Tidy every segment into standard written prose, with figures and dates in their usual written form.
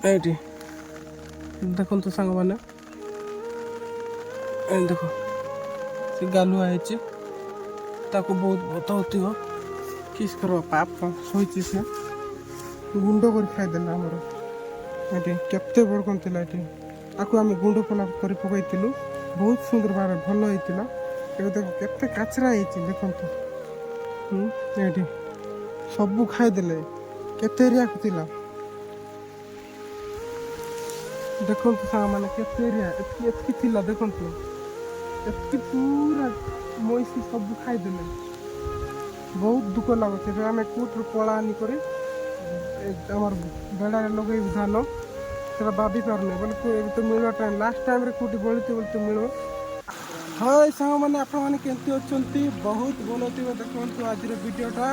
ଏଇଠି ଦେଖନ୍ତୁ ସାଙ୍ଗମାନେ, ଦେଖ ସେ ଗାଲୁଆ ହେଇଛି, ତାକୁ ବହୁତ ବତାଉଥିବ କିସ୍ କର ପାପ ଶୋଇଛି, ସେ ଗୁଣ୍ଡ କରି ଖାଇଦେଲା ଆମର। ଏଠି କେତେ ବଡ଼ କଣ ଥିଲା, ଏଠି ତାକୁ ଆମେ ଗୁଣ୍ଡ କରି ପକାଇଥିଲୁ, ବହୁତ ସୁନ୍ଦର ଭାବରେ ଭଲ ହେଇଥିଲା। ଏବେ ଦେଖ କେତେ କାଚରା ହେଇଛି ଦେଖନ୍ତୁ। ଏଇଠି ସବୁ ଖାଇଦେଲେ, କେତେ ଏରିଆକୁ ଥିଲା ଦେଖନ୍ତୁ ସାଙ୍ଗମାନେ, କେତେ ଏରିଆ ଏତିକି ଥିଲା ଦେଖନ୍ତୁ, ଏତିକି ପୁରା ମଇଁଷି ସବୁ ଖାଇଦେଲେ। ବହୁତ ଦୁଃଖ ଲାଗୁଛି। ଏବେ ଆମେ କୋଉଠୁ କଳା ଆନି କରି ଆମର ବେଡ଼ାରେ ଲଗେଇବୁ ଧାନ, ସେଟା ଭାବି ପାରୁନି ବୋଲେ ଏବେ ତ ମିଳିବା ଟାଇମ୍, ଲାଷ୍ଟ ଟାଇମ୍ରେ କେଉଁଠି ବଳିଥିବ ବୋଲି ତ ମିଳିବ। ହଁ ସାଙ୍ଗମାନେ, ଆପଣମାନେ କେମିତି ଅଛନ୍ତି? ବହୁତ ଭଲ ଥିବ। ଦେଖନ୍ତୁ ଆଜିର ଭିଡ଼ିଓଟା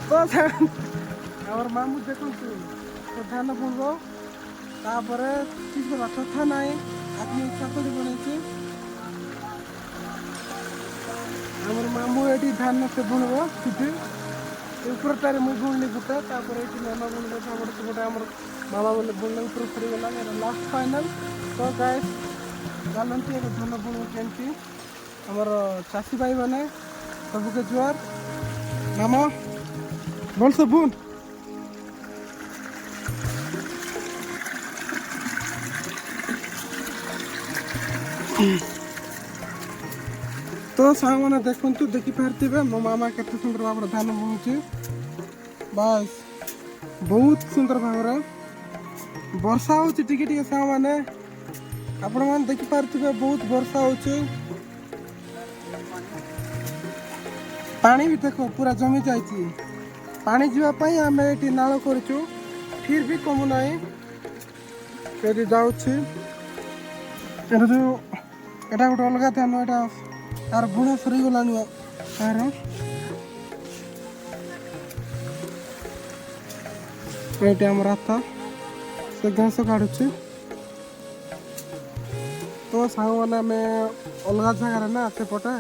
ତ ଆମର ମାମୁଁ ଦେଖନ୍ତୁ, ଧାନ ବୁଣିବ, ତାପରେ କିଛି କଥା ନାହିଁ, ଆଜି ଚକଡ଼ି ବନେଇଛି। ଆମର ମାମୁଁ ଏଠି ଧାନ ସେ ବୁଣିବ, ସେଠି ଉପରଟାରେ ମୁଁ ବୁଣିଲି ଗୋଟେ, ତାପରେ ଏଠି ମାମା ବୁଣିବ ସେପଟେ ସେପଟେ। ଆମର ମାମା ବୋଲେ ବୁଣିଲେ ଉପର ସରିଗଲା, ଏଇଟା ଲାଷ୍ଟ ଫାଇନାଲ୍। ତ ଗାଇସ୍ ଚାଲନ୍ତି ଏବେ ଧାନ ବୁଣିବ କେମିତି ଆମର ଚାଷୀ ଭାଇମାନେ ସବୁକେ ଜୁହାର। ମାମା ଭଲସେ ବୁନ୍। ତ ସାଙ୍ଗମାନେ ଦେଖନ୍ତୁ, ଦେଖିପାରୁଥିବେ ମୋ ମାମା କେତେ ସୁନ୍ଦର ଭାବରେ ଧାନ ବୁଣୁଛି। ବାସ୍ ବହୁତ ସୁନ୍ଦର ଭାବରେ ବର୍ଷା ହେଉଛି ଟିକେ ଟିକେ ସାଙ୍ଗମାନେ, ଆପଣମାନେ ଦେଖିପାରୁଥିବେ ବହୁତ ବର୍ଷା ହେଉଛି। ପାଣି ବି ଦେଖ ପୁରା ଜମି ଯାଇଛି। ପାଣି ଯିବା ପାଇଁ ଆମେ ଏଠି ନାଳ କରିଛୁ, ଫିର୍ ବି କମୁନାହିଁ। ଏଠି ଯାଉଛି, ଏଟା ଯେଉଁ ଏଟା ଗୋଟେ ଅଲଗା ଧାନ, ଏଟା ତାର ବୁଣା ସରିଗଲାଣି ତାର। ଏଇଠି ଆମର ରାସ୍ତା, ସେ ଘାସ କାଢୁଛି। ତ ସାଙ୍ଗମାନେ ଆମେ ଅଲଗା ଜାଗାରେ ନା, ସେପଟେ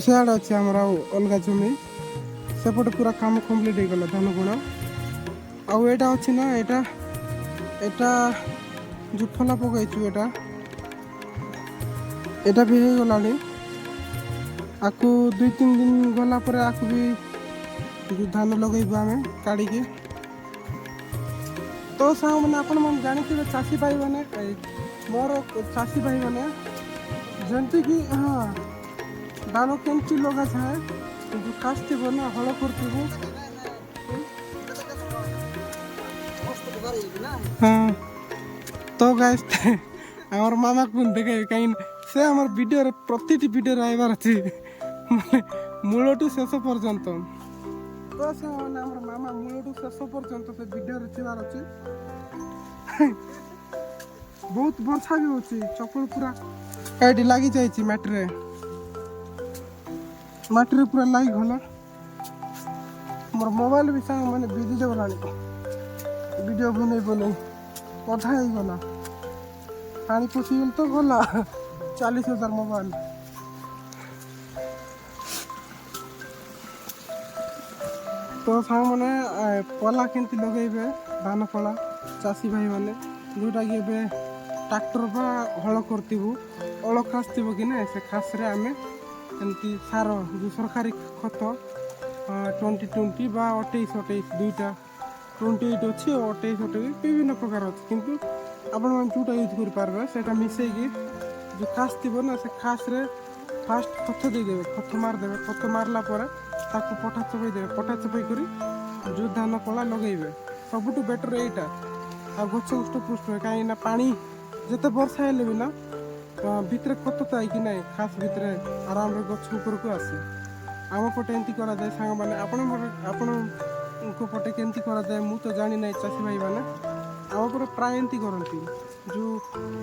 ସିଆଡ଼େ ଅଛି ଆମର ଆଉ ଅଲଗା ଜମି, ସେପଟେ ପୁରା କାମ କମ୍ପ୍ଲିଟ୍ ହେଇଗଲା ଧାନ ବୁଣା। ଆଉ ଏଇଟା ଅଛି ନା, ଏଇଟା ଯେଉଁ ଫଳ ପକାଇଛୁ, ଏଇଟା ବି ହେଇଗଲାଣି। ଆକୁ 2-3 ଦିନ ଗଲା ପରେ ଆକୁ ବି ଯେଉଁ ଧାନ ଲଗେଇବୁ ଆମେ କାଢ଼ିକି। ତ ସାଙ୍ଗମାନେ ଆପଣମାନେ ଜାଣିଥିବେ ଚାଷୀ ଭାଇମାନେ, ମୋର ଚାଷୀ ଭାଇମାନେ ଯେମିତିକି ଧାନ କେମିତି ଲଗାଯାଏ, ଯେଉଁ ଖାସ୍ ଥିବ ନା, ହଳ କରିଥିବୁ। ତ ଗାଇସ୍ ଆମର ମାମାକୁ ଦେଖେଇବି, କାହିଁକି ସେ ଆମର ଭିଡ଼ିଓରେ ପ୍ରତିଟି ଭିଡ଼ିଓରେ ଆସିବାର ଅଛି, ମାନେ ମୂଳଠୁ ଶେଷ ପର୍ଯ୍ୟନ୍ତ। ତ ସେମାନେ ଆମର ମାମା ମୂଳଠୁ ଶେଷ ପର୍ଯ୍ୟନ୍ତ ସେ ଭିଡ଼ିଓରେ ଥିବାର ଅଛି। ବହୁତ ବର୍ଷା ବି ହେଉଛି, ଚପଲ ପୁରା ଏଇଠି ଲାଗିଯାଇଛି ମାଟିରେ ପୁରା ଲାଗିଗଲା। ମୋର ମୋବାଇଲ ବି ସାଙ୍ଗମାନେ ଭିଜି ଗଲାଣି, ଭିଡ଼ିଓ ବନେଇ ଅଧା ହେଇଗଲା। ପାଣି ପଶିଗଲେ ତ ଗଲା 40,000 ମୋବାଇଲ। ତ ସାଙ୍ଗମାନେ ପଲା କେମିତି ଲଗେଇବେ, ଧାନ ପଲା ଚାଷୀ ଭାଇମାନେ, ଯେଉଁଟାକି ଏବେ ଟ୍ରାକ୍ଟର ବା ହଳ କରିଥିବୁ, ଅଳ ଖାସ ଥିବ କି ନା, ସେ ଖାସରେ ଆମେ ଏମିତି ସାର ଯେଉଁ ସରକାରୀ ଖତ 2020 ବା 28-28 ଦୁଇଟା 28 ଅଛି, 28 ବିଭିନ୍ନ ପ୍ରକାର ଅଛି, କିନ୍ତୁ ଆପଣମାନେ ଯେଉଁଟା ୟୁଜ୍ କରିପାରିବେ ସେଇଟା ମିଶେଇକି ଯେଉଁ ଖାସ୍ ଥିବ ନା, ସେ ଖାସରେ ଫାଷ୍ଟ ଖତ ଦେଇଦେବେ, ଖତ ମାରିଦେବେ। ଖତ ମାରିଲା ପରେ ତାକୁ ପଟା ଚପେଇ ଦେବେ, ପଟା ଚପେଇ କରି ଯେଉଁ ଧାନ ପଳା ଲଗେଇବେ। ସବୁଠୁ ବେଟର୍ ଏଇଟା, ଆଉ ଗଛ ହୃଷ୍ଟପୃଷ୍ଟ ହୁଏ। କାହିଁକିନା ପାଣି ଯେତେ ବର୍ଷା ହେଲେ ବି ନା, ଭିତରେ ଖତ ଥାଏ କି ନାହିଁ, ଖାସ୍ ଭିତରେ ଆରାମରେ ଗଛ ଉପରକୁ ଆସେ। ଆମ ପଟେ ଏମିତି କରାଯାଏ ସାଙ୍ଗମାନେ, ଆପଣଙ୍କ ପଟେ କେମିତି କରାଯାଏ ମୁଁ ତ ଜାଣିନାହିଁ ଚାଷୀ ଭାଇମାନେ। ଆମ ପଟେ ପ୍ରାୟ ଏମିତି କରନ୍ତି, ଯେଉଁ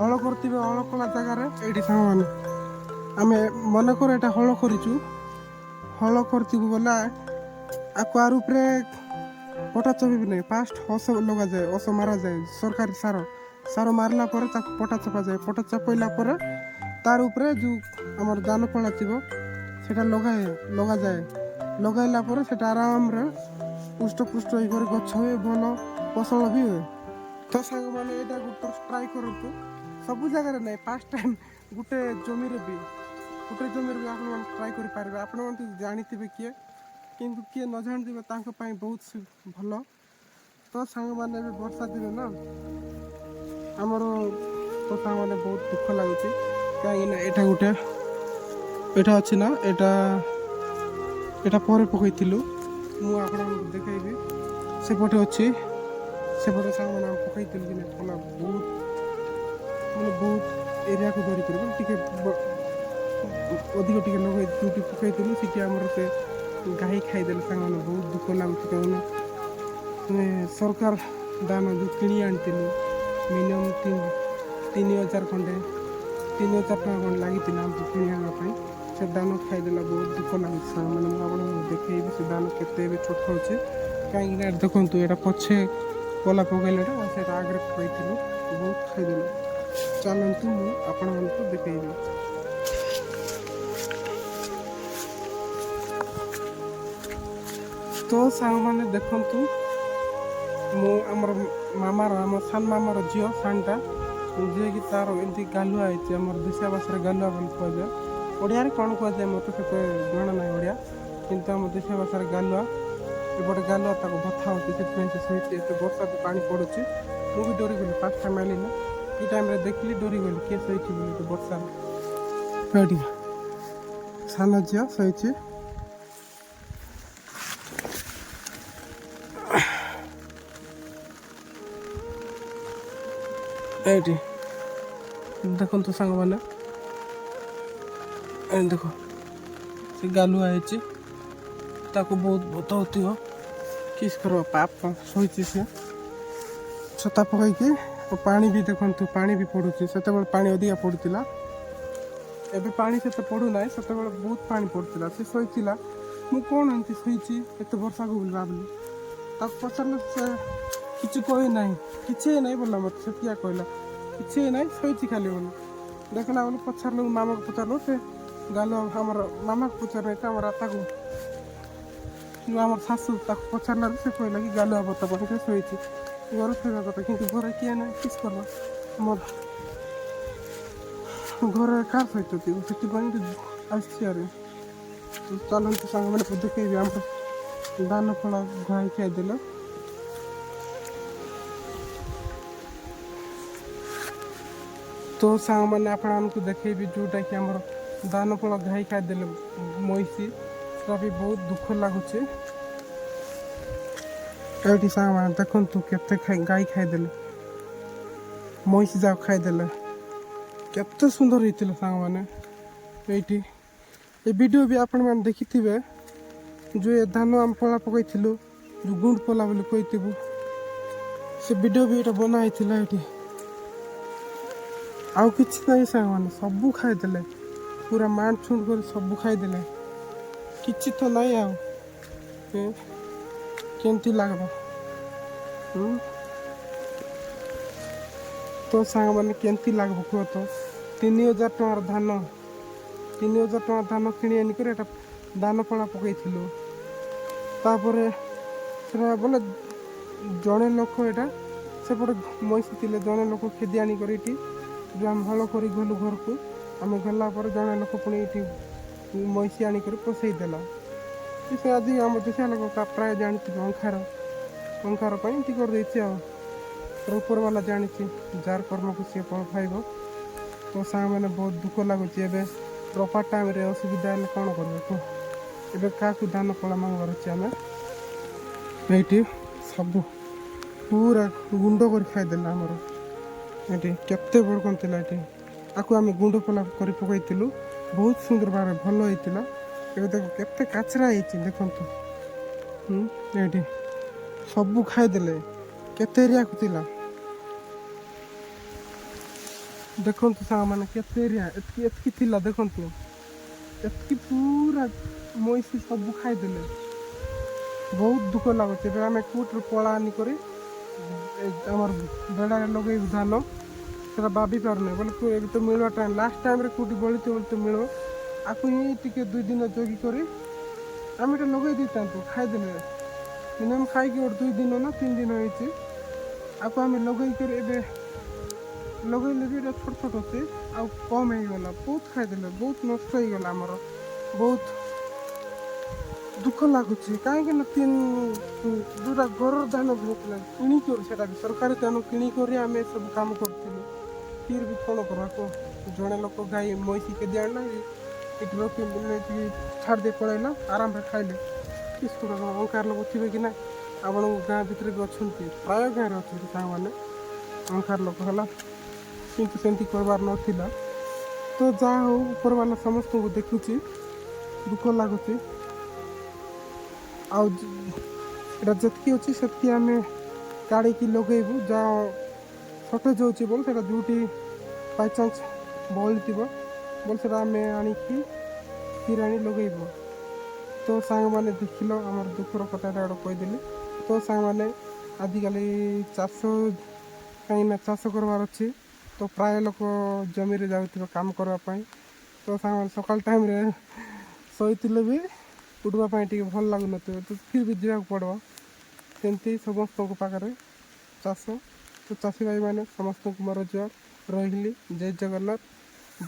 ହଳ କରିଥିବେ, ହଳ କଲା ଜାଗାରେ ଏଇଠି ସାଙ୍ଗମାନେ ଆମେ ମନେକର ଏଇଟା ହଳ କରିଥିବୁ ବୋଲେ ଆକୁ ଆର ଉପରେ ପଟା ଚପେଇବି ନାହିଁ, ଫାଷ୍ଟ ହସ ଲଗାଯାଏ, ହସ ମାରାଯାଏ, ସରକାରୀ ସାର ମାରିଲା ପରେ ତାକୁ ପଟା ଚପାଯାଏ। ପଟା ଚପେଇଲା ପରେ ତାର ଉପରେ ଯେଉଁ ଆମର ଧାନ ପଳା ଥିବ ସେଇଟା ଲଗାଯାଏ। ଲଗାଇଲା ପରେ ସେଇଟା ଆରାମରେ ପୁଷ୍ଟ ହେଇକରି ଗଛ ହୁଏ, ଭଲ ଫସଲ ବି ହୁଏ। ତ ସାଙ୍ଗମାନେ ଏଇଟା ଗୋଟେ ଟ୍ରାଏ କରନ୍ତୁ। ସବୁ ଜାଗାରେ ନାହିଁ, ଫାର୍ଷ୍ଟ ଟାଇମ୍ ଗୋଟେ ଜମିରେ ବି ଆପଣମାନେ ଟ୍ରାଏ କରିପାରିବେ। ଆପଣମାନେ ଜାଣିଥିବେ କିଏ, କିନ୍ତୁ କିଏ ନ ଜାଣିଥିବେ ତାଙ୍କ ପାଇଁ ବହୁତ ଭଲ। ତ ସାଙ୍ଗମାନେ ଏବେ ବର୍ଷା ଦିନ ନା ଆମର, ତ ସାଙ୍ଗମାନେ ବହୁତ ଦୁଃଖ ଲାଗୁଛି କାହିଁକିନା ଏଇଟା ଅଛି ନା, ଏଇଟା ପରେ ପକାଇଥିଲୁ। ମୁଁ ଆପଣମାନଙ୍କୁ ଦେଖେଇବି, ସେପଟେ ଅଛି, ସେପଟେ ସାଙ୍ଗମାନେ ଆମେ ପକାଇଥିଲୁ କି ନା ପଲା ବହୁତ ଏରିଆକୁ ଧରିକରି ଟିକେ ଅଧିକ ଟିକେ ଲଗାଇ ଯେଉଁଠି ପକାଇଥିଲୁ ସେଠି ଆମର ସେ ଗାଈ ଖାଇଦେଲେ। ସାଙ୍ଗମାନେ ବହୁତ ଦୁଃଖ ଲାଗୁଛି କାହିଁକିନା ଆମେ ସରକାର ଦାନ ଯେଉଁ କିଣି ଆଣିଥିଲୁ ମିନିମମ୍ 3,000 ଖଣ୍ଡେ 3,000 ଟଙ୍କା ଖଣ୍ଡେ ଲାଗିଥିଲା ଆମକୁ କିଣି ଆଣିବା ପାଇଁ। ସେ ଦାନ ଖାଇଦେଲା, ବହୁତ ଦୁଃଖ ଲାଗୁଛି ସାଙ୍ଗମାନେ। ମୁଁ ଆପଣଙ୍କୁ ଦେଖେଇବି ସେ ଦାନ କେତେ ଏବେ ଛୋଟ ଅଛି। କାହିଁକିନା ଦେଖନ୍ତୁ ଏଇଟା ପଛେ ପଲା ପକାଇଲାଟା, ସେଇଟା ଆଗରେ ପକାଇଥିଲୁ, ବହୁତ ଖାଇଦେଲା। ଚାଲନ୍ତୁ ମୁଁ ଆପଣମାନଙ୍କୁ ଦେଖେଇବି। ତ ସାଙ୍ଗମାନେ ଦେଖନ୍ତୁ, ମୁଁ ଆମ ସାନ ମାମାର ଝିଅ ସାନଟା, ଯିଏକି ତାର ଏମିତି ଗାଲୁଆ ହେଇଛି। ଆମର ଦେଶିଆ ଭାଷାରେ ଗାଲୁଆ ବୋଲି କୁହାଯାଏ, ଓଡ଼ିଆରେ କ'ଣ କୁହାଯାଏ ମୋତେ ସେତେ ଜଣା ନାହିଁ ଓଡ଼ିଆ, କିନ୍ତୁ ଆମ ଦେଶିଆ ଭାଷାରେ ଗାଲୁଆ। ଏପଟେ ଗାଲୁଆ ତାକୁ ବଥା ହେଉଛି, ସେଥିପାଇଁ ସେ ଶୋଇଛି। ଏତେ ବର୍ଷା ବି ପାଣି ପଡ଼ୁଛି, ମୁଁ ବି ଡରିଗଲି। ଫାର୍ଷ୍ଟ ଟାଇମ୍ ଆଇଲିନି, ଏ ଟାଇମ୍ରେ ଦେଖିଲି ଡରିଗଲି, କିଏ ଶୋଇଛି ବୋଲି ଏତେ ବର୍ଷାରେ। ଏଇଠି ସାନ ଝିଅ ଶୋଇଛି। ଏଇଠି ଦେଖନ୍ତୁ ସାଙ୍ଗମାନେ, ଦେଖ ସେ ଗାଲୁଆ ହେଇଛି, ତାକୁ ବହୁତ ବତଉଥିବ। କିସ୍ କର ପାପ ଶୋଇଛି ସେ ଛତା ପକାଇକି। ପାଣି ବି ଦେଖନ୍ତୁ, ପାଣି ବି ପଡ଼ୁଛି। ସେତେବେଳେ ପାଣି ଅଧିକା ପଡ଼ୁଥିଲା, ଏବେ ପାଣି ସେତେ ପଡ଼ୁନାହିଁ। ସେତେବେଳେ ବହୁତ ପାଣି ପଡ଼ୁଥିଲା। ସେ ଶୋଇଥିଲା, ମୁଁ କ'ଣ ଏମିତି ଶୋଇଛି ଏତେ ବର୍ଷାକୁ ବୋଲି ଭାବିଲି। ତାକୁ ପଚାରିଲେ ସେ କିଛି କହି ନାହିଁ, କିଛି ନାହିଁ ବୋଲା ମୋତେ, ସେତିଆ କହିଲା, କିଛି ନାହିଁ ଶୋଇଛି ଖାଲି ବୋଲି। ଦେଖିଲା ବୋଲି ପଚାରିଲୁ, ମାମାକୁ ପଚାରିଲୁ, ସେ ଗାଲୁଆ ଆମର ମାମାକୁ ପଚାରିଲେ ତ ଆମର ତାକୁ ଆମର ଶାଶୁ ତାକୁ ପଚାରିଲା, ସେ କହିଲା କି ଗାଲୁଆ ବତା ପାଖରେ ଶୋଇଛି। ଘରେ ଶୋଇବା କଥା, କିନ୍ତୁ ଘରେ କିଏ ନାହିଁ, କିସ୍ କର ଆମର ଘରେ କାହା ସହିତ ଥିବ, ସେଥିପାଇଁ ଆସିଛି। ଆରେ ଚାଲନ୍ତୁ ସାଙ୍ଗମାନେ ଦେଖେଇବି, ଆମର ଧାନ ଫଳ ଘାଇ ଖାଇଦେଲେ। ତ ସାଙ୍ଗମାନେ ଆପଣମାନଙ୍କୁ ଦେଖେଇବି ଯେଉଁଟାକି ଆମର ଧାନ ଫଳ ଘାଇ ଖାଇଦେଲେ ମଇଁଷି, ସେଟା ବି ବହୁତ ଦୁଃଖ ଲାଗୁଛି। ଏଇଠି ସାଙ୍ଗମାନେ ଦେଖନ୍ତୁ କେତେ ଗାଈ ଖାଇଦେଲେ, ମଇଁଷି ଯାକ ଖାଇଦେଲେ। କେତେ ସୁନ୍ଦର ହେଇଥିଲା ସାଙ୍ଗମାନେ। ଏଇଠି ଏ ଭିଡ଼ିଓ ବି ଆପଣମାନେ ଦେଖିଥିବେ, ଯେଉଁ ଏ ଧାନ ଆମେ ପଳା ପକାଇଥିଲୁ, ଯେଉଁ ଗୁଣ୍ଡ ପଲା ବୋଲି କହିଥିବୁ, ସେ ଭିଡ଼ିଓ ବି ଏଇଟା ବନା ହେଇଥିଲା। ଏଇଠି ଆଉ କିଛି ନାହିଁ ସାଙ୍ଗମାନେ, ସବୁ ଖାଇଦେଲେ, ପୁରା ମାଣ୍ଡ ଛୁଣ୍ଡ କରି ସବୁ ଖାଇଦେଲେ। କିଛି ତ ନାହିଁ ଆଉ, କେମିତି ଲାଗବ? ତ ସାଙ୍ଗମାନେ କେମିତି ଲାଗବ କୁହ ତ? 3,000 ଟଙ୍କାର ଧାନ, 3,000 ଟଙ୍କା ଧାନ କିଣି ଆଣିକରି ଏଇଟା ଧାନ ପଣା ପକାଇଥିଲୁ। ତାପରେ ସେଟା ବୋଲେ ଜଣେ ଲୋକ, ଏଇଟା ସେପଟେ ମଇଁଷି ଥିଲେ, ଜଣେ ଲୋକ ଖେଦି ଆଣିକରି ଏଠି ଯେଉଁ ଆମେ ହଳ କରି ଗଲୁ ଘରକୁ, ଆମେ ଗଲା ପରେ ଜଣେ ଲୋକ ପୁଣି ଏଇଠି ମଇଁଷି ଆଣିକରି ପୋଷେଇଦେଲା। ସେ ଆଜି ଆମ ଦେଶିଆ ଲୋକ ପ୍ରାୟ ଜାଣିଥିବେ, ଅଙ୍କାର ପାଇଁ ଏମିତି କରିଦେଇଛି ଆଉ। ଉପରବାଲା ଜାଣିଛି, ଯାହାର କର୍ମକୁ ସିଏ ଫଳ ଖାଇବ। ତ ସାଙ୍ଗମାନେ ବହୁତ ଦୁଃଖ ଲାଗୁଛି। ଏବେ ପ୍ରପାର ଟାଇମ୍ରେ ଅସୁବିଧା ହେଲେ କ'ଣ କରିବ କୁହ? ଏବେ କାହାକୁ ଧାନ ଫଳ ମାଗିବାର ଅଛି? ଆମେ ଏଇଠି ସବୁ ପୁରା ଗୁଣ୍ଡ କରି ଖାଇଦେଲା ଆମର। ଏଠି କେତେ ବଡ଼ କ'ଣ ଥିଲା, ଏଠି ଆକୁ ଆମେ ଗୁଣ୍ଡ ପଲା କରି ପକାଇଥିଲୁ, ବହୁତ ସୁନ୍ଦର ଭାବରେ ଭଲ ହେଇଥିଲା। ଏବେ ଦେଖ କେତେ କାଚରା ହେଇଛି, ଦେଖନ୍ତୁ। ଏଇଠି ସବୁ ଖାଇଦେଲେ, କେତେ ଏରିଆକୁ ଥିଲା ଦେଖନ୍ତୁ ସାଙ୍ଗମାନେ, କେତେ ଏରିଆ ଏତିକି ଥିଲା ଦେଖନ୍ତୁ। ଏତିକି ପୁରା ମଇଁଷି ସବୁ ଖାଇଦେଲେ, ବହୁତ ଦୁଃଖ ଲାଗୁଛି। ଏବେ ଆମେ କୋଉଠୁ ପଳା ଆଣିକରି ଆମର ବେଡ଼ାରେ ଲଗେଇବୁ ଧାନ, ସେଟା ଭାବି ପାରୁନି ବୋଲେ ଏବେ ତ ମିଳିବା ଟାଇମ୍, ଲାଷ୍ଟ ଟାଇମ୍ରେ କେଉଁଠି ବଳିଥିବ ବୋଲି ତ ମିଳିବ। ଆକୁ ହିଁ ଟିକେ 2 ଦିନ ଜଗି କରି ଆମେ ଏଟା ଲଗେଇ ଦେଇଥାନ୍ତୁ, ଖାଇଦେଲେ। ମିନିମମ୍ ଖାଇକି ଗୋଟେ 2 ଦିନ ନା 3 ଦିନ ହେଇଛି। ଆକୁ ଆମେ ଲଗେଇକରି ଏବେ ଲଗେଇଲେ ବି ଏଇଟା ଛୋଟ ଛୋଟ ଅଛି ଆଉ କମ୍ ହେଇଗଲା, ବହୁତ ଖାଇଦେଲେ, ବହୁତ ନଷ୍ଟ ହେଇଗଲା ଆମର, ବହୁତ ଦୁଃଖ ଲାଗୁଛି। କାହିଁକି ନା ଯେଉଁଟା ଘରର ଧାନ ହେଇଥିଲା କିଣିକରି, ସେଇଟା ବି ସରକାରୀ ଧାନ କିଣିକରି ଆମେ ସବୁ କାମ କରୁଥିଲୁ। ଫିର୍ ବି କ'ଣ କରିବାକୁ, ଜଣେ ଲୋକ ଗାଈ ମଇଁଷି କେଦି ଆଣିଲା ଏଠି ରଖି ନେଇକି ଛାଡ଼ିଦେଇ ପଳେଇଲା, ଆରାମରେ ଖାଇଲେ। କିସ୍ କରିବା, ଅହଙ୍କାର ଲୋକ ଥିବେ କି ନାହିଁ? ଆପଣଙ୍କ ଗାଁ ଭିତରେ ବି ଅଛନ୍ତି, ପ୍ରାୟ ଗାଁରେ ଅଛନ୍ତି ସାଙ୍ଗମାନେ ଅହଙ୍କାର ଲୋକ ହେଲା, କିନ୍ତୁ ସେମିତି କରିବାର ନଥିଲା। ତ ଯାହା ହଉ, ଉପରବାଲା ସମସ୍ତଙ୍କୁ ଦେଖୁଛି, ଦୁଃଖ ଲାଗୁଛି। ଆଉ ଏଇଟା ଯେତିକି ଅଛି ସେତିକି ଆମେ କାଢ଼ିକି ଲଗେଇବୁ। ଯାହା ସର୍ଟେଜ୍ ହେଉଛି ବୋଲେ ସେଇଟା ଯେଉଁଠି ବାଇଚାନ୍ସ ବଳିଥିବ ବୋଲେ ସେଇଟା ଆମେ ଆଣିକି ଫିର୍ ଆଣି ଲଗେଇବୁ। ତ ସାଙ୍ଗମାନେ ଦେଖିଲ ଆମର ଦୁଃଖର କଥାଟା ଗୋଟେ କହିଦେଲି। ତ ସାଙ୍ଗମାନେ ଆଜିକାଲି ଚାଷ, କାହିଁକିନା ଚାଷ କରିବାର ଅଛି, ତ ପ୍ରାୟ ଲୋକ ଜମିରେ ଯାଉଥିବେ କାମ କରିବା ପାଇଁ। ତ ସାଙ୍ଗମାନେ ସକାଳ ଟାଇମ୍ରେ ଶୋଇଥିଲେ ବି ଉଠିବା ପାଇଁ ଟିକେ ଭଲ ଲାଗୁନଥିବ, ତ ଫିର୍ ବି ଯିବାକୁ ପଡ଼ିବ। ସେମିତି ସମସ୍ତଙ୍କ ପାଖରେ ଚାଷ। ତ ଚାଷୀ ଭାଇମାନେ ସମସ୍ତଙ୍କୁ ମୋର ଜୁହାର। ରହିଲି। ଜୟ ଜଗନ୍ନାଥ।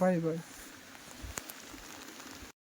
Bye bye.